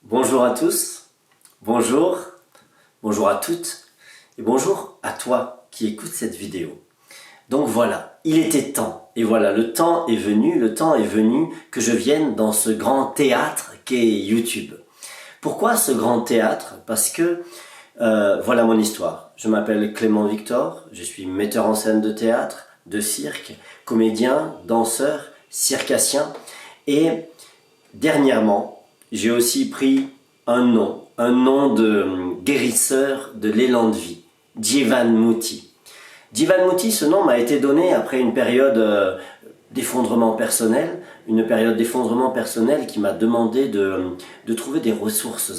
Bonjour à tous, bonjour à toutes et bonjour à toi qui écoutes cette vidéo. Donc voilà, il était temps et voilà, le temps est venu que je vienne dans ce grand théâtre qu'est YouTube. Pourquoi ce grand théâtre? Parce que voilà mon histoire. Je m'appelle Clément Victor, je suis metteur en scène de théâtre, de cirque, comédien, danseur, circassien et dernièrement, j'ai aussi pris un nom de guérisseur de l'élan de vie, Jivanmuti. Jivanmuti, ce nom m'a été donné après une période d'effondrement personnel, qui m'a demandé de trouver des ressources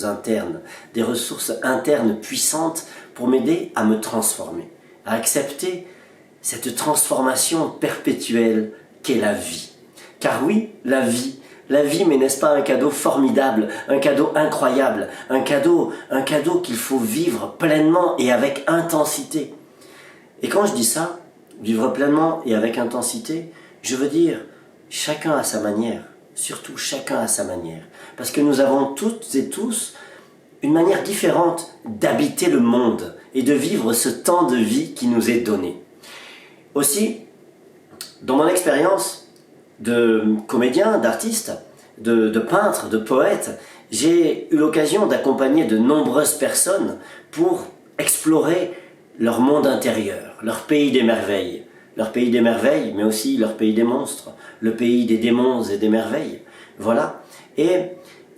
internes puissantes pour m'aider à me transformer, à accepter cette transformation perpétuelle qu'est la vie. Car oui, la vie, mais n'est-ce pas un cadeau formidable, un cadeau incroyable, un cadeau qu'il faut vivre pleinement et avec intensité. Et quand je dis ça, vivre pleinement et avec intensité, je veux dire chacun à sa manière, surtout chacun à sa manière. Parce que nous avons toutes et tous une manière différente d'habiter le monde et de vivre ce temps de vie qui nous est donné. Aussi, dans mon expérience de comédien, d'artiste, de peintre, de poète, j'ai eu l'occasion d'accompagner de nombreuses personnes pour explorer leur monde intérieur, leur pays des merveilles, mais aussi leur pays des monstres, le pays des démons et des merveilles. Voilà. Et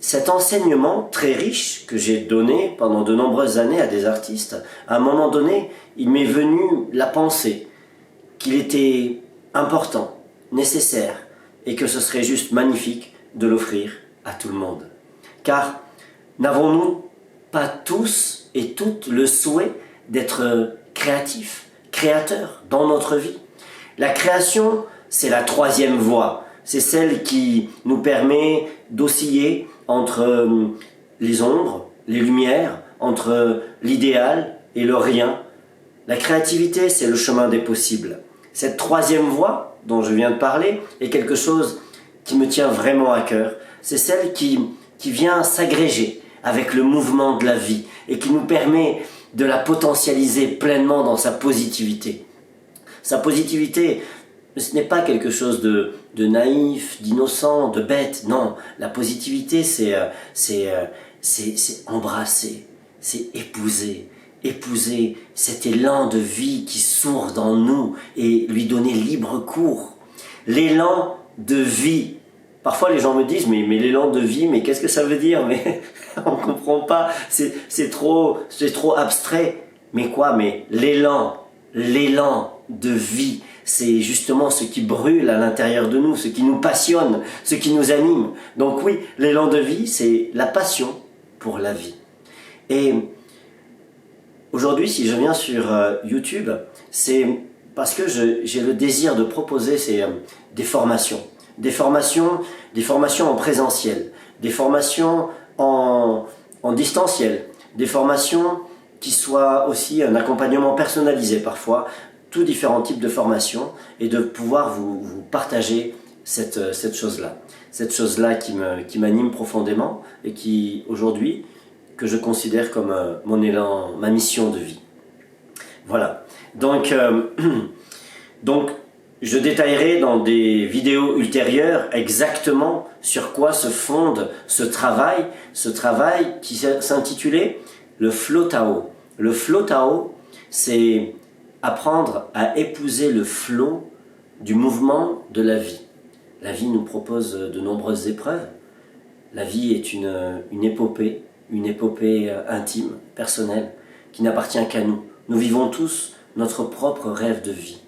cet enseignement très riche que j'ai donné pendant de nombreuses années à des artistes, à un moment donné, il m'est venu la pensée qu'il était important, nécessaire, et que ce serait juste magnifique de l'offrir à tout le monde. Car n'avons-nous pas tous et toutes le souhait d'être créatifs, créateurs dans notre vie? La création, c'est la troisième voie. C'est celle qui nous permet d'osciller entre les ombres, les lumières, entre l'idéal et le rien. La créativité, c'est le chemin des possibles. Cette troisième voie dont je viens de parler est quelque chose qui me tient vraiment à cœur. C'est celle qui vient s'agréger avec le mouvement de la vie et qui nous permet de la potentialiser pleinement dans sa positivité. Sa positivité, ce n'est pas quelque chose de naïf, d'innocent, de bête. Non, la positivité, c'est embrasser, c'est épouser cet élan de vie qui sourd dans nous et lui donner libre cours. L'élan de vie. Parfois les gens me disent mais l'élan de vie, mais qu'est-ce que ça veut dire? Mais on ne comprend pas, c'est trop abstrait. Mais quoi? Mais l'élan de vie, c'est justement ce qui brûle à l'intérieur de nous, ce qui nous passionne, ce qui nous anime. Donc oui, l'élan de vie, c'est la passion pour la vie. Et aujourd'hui, si je viens sur YouTube, c'est parce que j'ai le désir de proposer des formations en présentiel, des formations en distanciel, des formations qui soient aussi un accompagnement personnalisé parfois, tous différents types de formations, et de pouvoir vous partager cette chose-là qui m'anime profondément et qui aujourd'hui que je considère comme mon élan, ma mission de vie. Voilà. Donc je détaillerai dans des vidéos ultérieures exactement sur quoi se fonde ce travail qui s'intitulait le Flow Tao. Le Flow Tao, c'est apprendre à épouser le flow du mouvement de la vie. La vie nous propose de nombreuses épreuves. La vie est une épopée intime, personnelle, qui n'appartient qu'à nous. Nous vivons tous notre propre rêve de vie.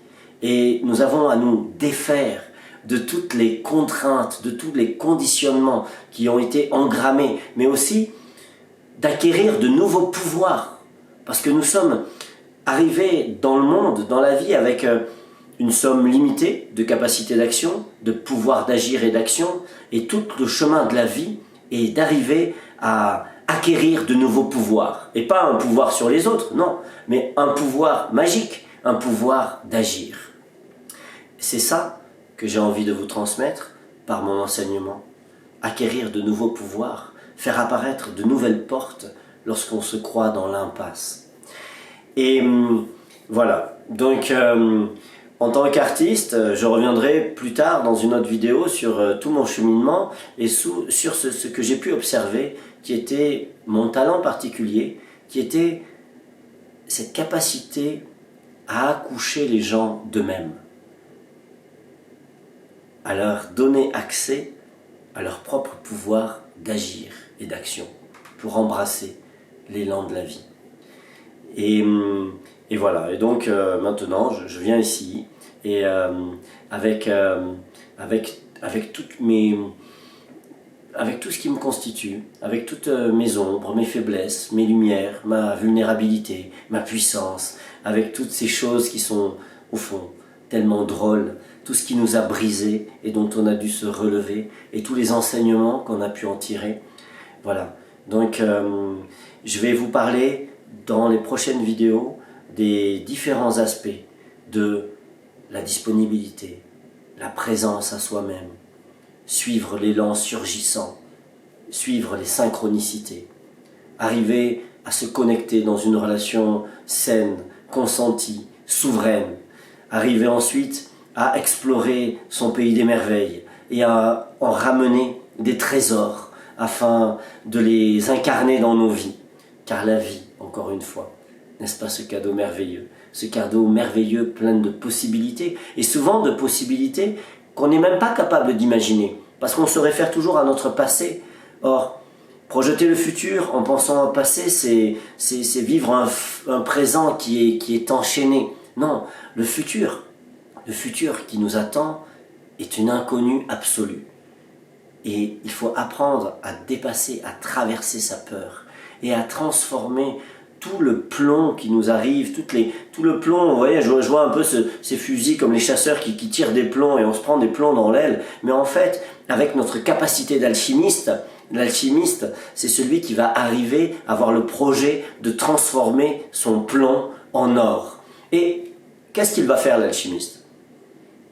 Et nous avons à nous défaire de toutes les contraintes, de tous les conditionnements qui ont été engrammés, mais aussi d'acquérir de nouveaux pouvoirs. Parce que nous sommes arrivés dans le monde, dans la vie, avec une somme limitée de capacité d'action, de pouvoir d'agir et d'action, et tout le chemin de la vie est d'arriver à acquérir de nouveaux pouvoirs. Et pas un pouvoir sur les autres, non, mais un pouvoir magique, un pouvoir d'agir. C'est ça que j'ai envie de vous transmettre par mon enseignement. acquérir de nouveaux pouvoirs, faire apparaître de nouvelles portes lorsqu'on se croit dans l'impasse. Et voilà, donc en tant qu'artiste, je reviendrai plus tard dans une autre vidéo sur tout mon cheminement et sur ce que j'ai pu observer, qui était mon talent particulier, qui était cette capacité à accoucher les gens d'eux-mêmes, à leur donner accès à leur propre pouvoir d'agir et d'action pour embrasser l'élan de la vie. Et voilà, et donc maintenant je viens ici et avec toutes avec tout ce qui me constitue, avec toutes mes ombres, mes faiblesses, mes lumières, ma vulnérabilité, ma puissance, avec toutes ces choses qui sont au fond tellement drôles, tout ce qui nous a brisés et dont on a dû se relever, et tous les enseignements qu'on a pu en tirer. Voilà, donc je vais vous parler dans les prochaines vidéos des différents aspects de la disponibilité, la présence à soi-même, suivre l'élan surgissant, suivre les synchronicités, arriver à se connecter dans une relation saine, consentie, souveraine, arriver ensuite à explorer son pays des merveilles et à en ramener des trésors afin de les incarner dans nos vies. Car la vie, encore une fois, n'est-ce pas ce cadeau merveilleux plein de possibilités, et souvent de possibilités qu'on n'est même pas capable d'imaginer, parce qu'on se réfère toujours à notre passé. Or, projeter le futur en pensant au passé, c'est vivre un présent qui est enchaîné. Non, le futur qui nous attend est une inconnue absolue. Et il faut apprendre à dépasser, à traverser sa peur et à transformer tout le plomb qui nous arrive, tout le plomb, vous voyez, je vois un peu ces fusils comme les chasseurs qui tirent des plombs et on se prend des plombs dans l'aile. Mais en fait, avec notre capacité d'alchimiste, l'alchimiste, c'est celui qui va arriver à avoir le projet de transformer son plomb en or. Et qu'est-ce qu'il va faire, l'alchimiste?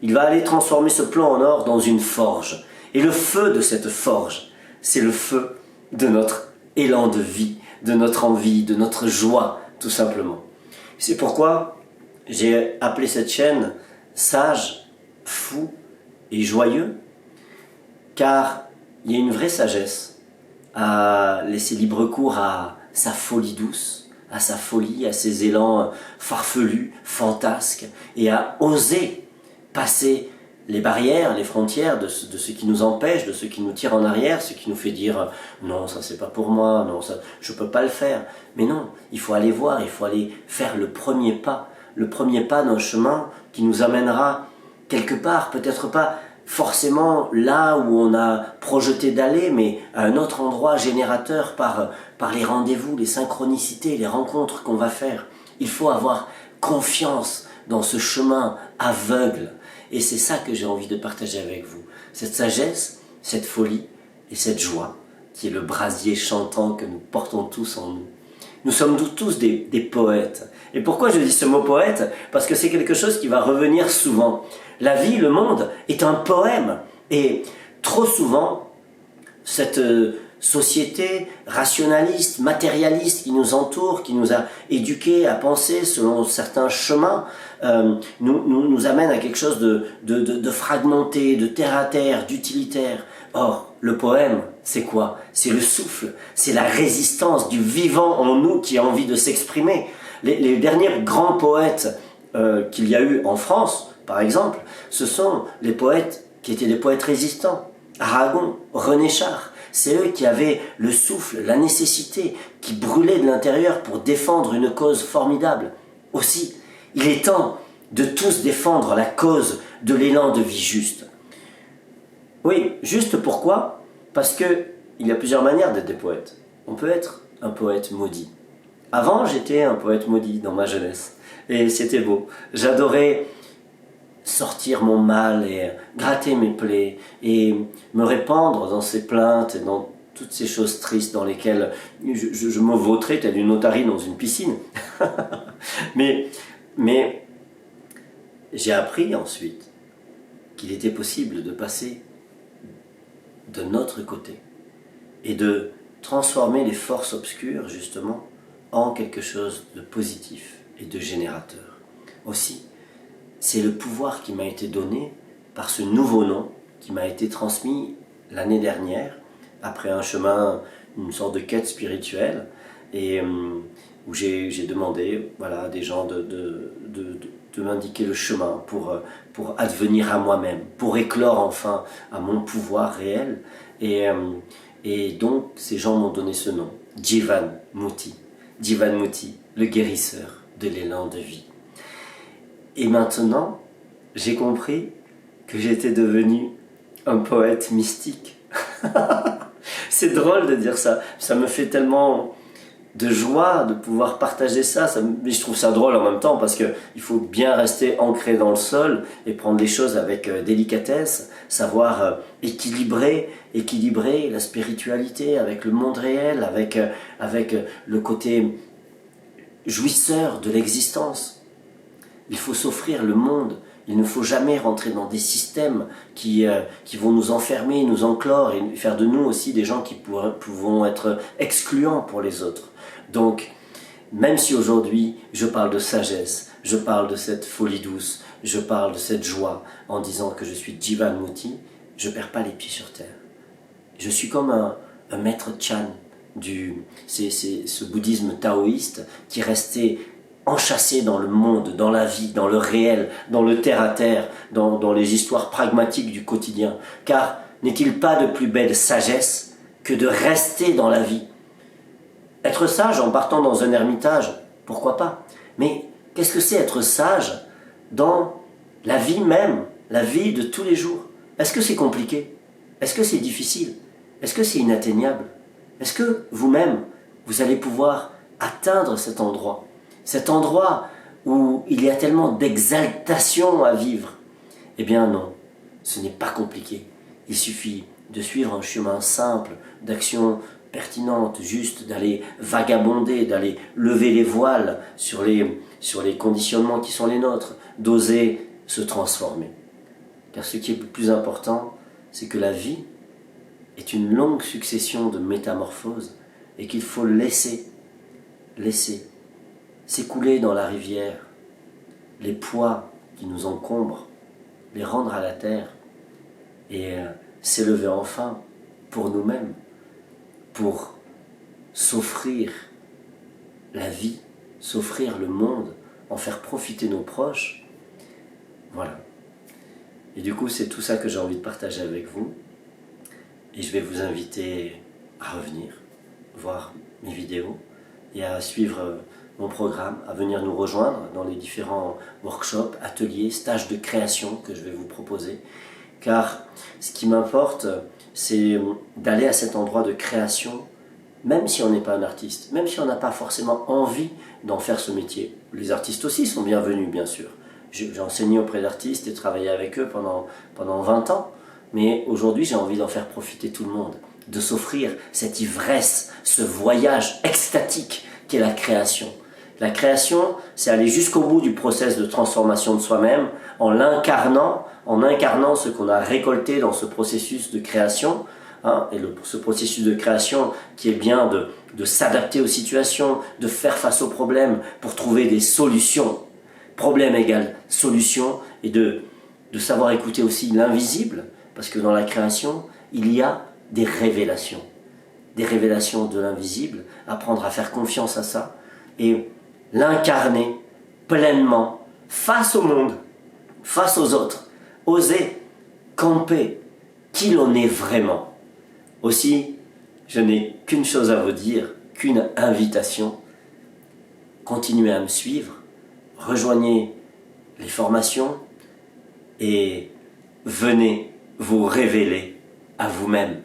Il va aller transformer ce plomb en or dans une forge. Et le feu de cette forge, c'est le feu de notre élan de vie, de notre envie, de notre joie, tout simplement. C'est pourquoi j'ai appelé cette chaîne « Sage, fou et joyeux », car il y a une vraie sagesse à laisser libre cours à sa folie douce, à sa folie, à ses élans farfelus, fantasques, et à oser passer les barrières, les frontières de ce qui nous empêche, de ce qui nous tire en arrière, ce qui nous fait dire « non, ça c'est pas pour moi, non, ça je peux pas le faire ». Mais non, il faut aller voir, il faut aller faire le premier pas d'un chemin qui nous amènera quelque part, peut-être pas forcément là où on a projeté d'aller, mais à un autre endroit générateur par les rendez-vous, les synchronicités, les rencontres qu'on va faire. Il faut avoir confiance dans ce chemin aveugle. Et c'est ça que j'ai envie de partager avec vous. Cette sagesse, cette folie et cette joie qui est le brasier chantant que nous portons tous en nous. Nous sommes tous des poètes. Et pourquoi je dis ce mot poète? Parce que c'est quelque chose qui va revenir souvent. La vie, le monde, est un poème. Et trop souvent, cette société rationaliste, matérialiste qui nous entoure, qui nous a éduqués à penser selon certains chemins, nous amène à quelque chose de fragmenté, de terre à terre, d'utilitaire. Or, le poème, c'est quoi? C'est le souffle, c'est la résistance du vivant en nous qui a envie de s'exprimer. Les derniers grands poètes qu'il y a eu en France, par exemple, ce sont les poètes qui étaient des poètes résistants. Aragon, René Char, c'est eux qui avaient le souffle, la nécessité, qui brûlaient de l'intérieur pour défendre une cause formidable. Aussi, il est temps de tous défendre la cause de l'élan de vie juste. Oui, juste pourquoi? Parce que il y a plusieurs manières d'être des poètes. On peut être un poète maudit. Avant, j'étais un poète maudit dans ma jeunesse. Et c'était beau. J'adorais sortir mon mal et gratter mes plaies et me répandre dans ces plaintes et dans toutes ces choses tristes dans lesquelles je me vautrais tel une otarie dans une piscine. mais j'ai appris ensuite qu'il était possible de passer de notre côté et de transformer les forces obscures, justement, en quelque chose de positif et de générateur. Aussi, c'est le pouvoir qui m'a été donné par ce nouveau nom qui m'a été transmis l'année dernière, après un chemin, une sorte de quête spirituelle, et où j'ai demandé voilà, à des gens de m'indiquer le chemin pour advenir à moi-même, pour éclore enfin à mon pouvoir réel. Et donc, ces gens m'ont donné ce nom, Jivan Muti. Jivan Muti, le guérisseur de l'élan de vie. Et maintenant, j'ai compris que j'étais devenu un poète mystique. C'est drôle de dire ça. Ça me fait tellement de joie de pouvoir partager ça. Mais je trouve ça drôle en même temps parce qu'il faut bien rester ancré dans le sol et prendre les choses avec délicatesse, savoir équilibrer la spiritualité avec le monde réel, avec le côté jouisseur de l'existence. Il faut s'offrir le monde. Il ne faut jamais rentrer dans des systèmes qui vont nous enfermer, nous enclore et faire de nous aussi des gens qui pouvons être excluants pour les autres. Donc, même si aujourd'hui je parle de sagesse, je parle de cette folie douce, je parle de cette joie en disant que je suis Jivan Muti, je ne perds pas les pieds sur terre. Je suis comme un maître Chan, c'est ce bouddhisme taoïste qui restait enchâssé dans le monde, dans la vie, dans le réel, dans le terre-à-terre, dans les histoires pragmatiques du quotidien. Car n'est-il pas de plus belle sagesse que de rester dans la vie? Être sage en partant dans un ermitage, pourquoi pas? Mais qu'est-ce que c'est être sage dans la vie même, la vie de tous les jours? Est-ce que c'est compliqué? Est-ce que c'est difficile? Est-ce que c'est inatteignable? Est-ce que vous-même, vous allez pouvoir atteindre cet endroit où il y a tellement d'exaltation à vivre? Eh bien non, ce n'est pas compliqué. Il suffit de suivre un chemin simple, d'action pertinente, juste d'aller vagabonder, d'aller lever les voiles sur les conditionnements qui sont les nôtres, d'oser se transformer. Car ce qui est le plus important, c'est que la vie est une longue succession de métamorphoses et qu'il faut laisser s'écouler dans la rivière les poids qui nous encombrent, les rendre à la terre et s'élever enfin pour nous-mêmes, pour s'offrir la vie, s'offrir le monde, en faire profiter nos proches. Voilà. Et du coup, c'est tout ça que j'ai envie de partager avec vous. Et je vais vous inviter à revenir, voir mes vidéos et à suivre mon programme, à venir nous rejoindre dans les différents workshops, ateliers, stages de création que je vais vous proposer. Car ce qui m'importe, c'est d'aller à cet endroit de création, même si on n'est pas un artiste, même si on n'a pas forcément envie d'en faire ce métier. Les artistes aussi sont bienvenus, bien sûr. J'ai enseigné auprès d'artistes et travaillé avec eux pendant 20 ans. Mais aujourd'hui, j'ai envie d'en faire profiter tout le monde, de s'offrir cette ivresse, ce voyage extatique qu'est la création. La création, c'est aller jusqu'au bout du process de transformation de soi-même en incarnant ce qu'on a récolté dans ce processus de création. Ce processus de création qui est bien de s'adapter aux situations, de faire face aux problèmes pour trouver des solutions. Problème égale solution, et de savoir écouter aussi l'invisible. Parce que dans la création, il y a des révélations de l'invisible, apprendre à faire confiance à ça et l'incarner pleinement face au monde, face aux autres, oser camper qui l'on est vraiment. Aussi, je n'ai qu'une chose à vous dire, qu'une invitation. Continuez à me suivre, rejoignez les formations et venez vous révéler à vous-même.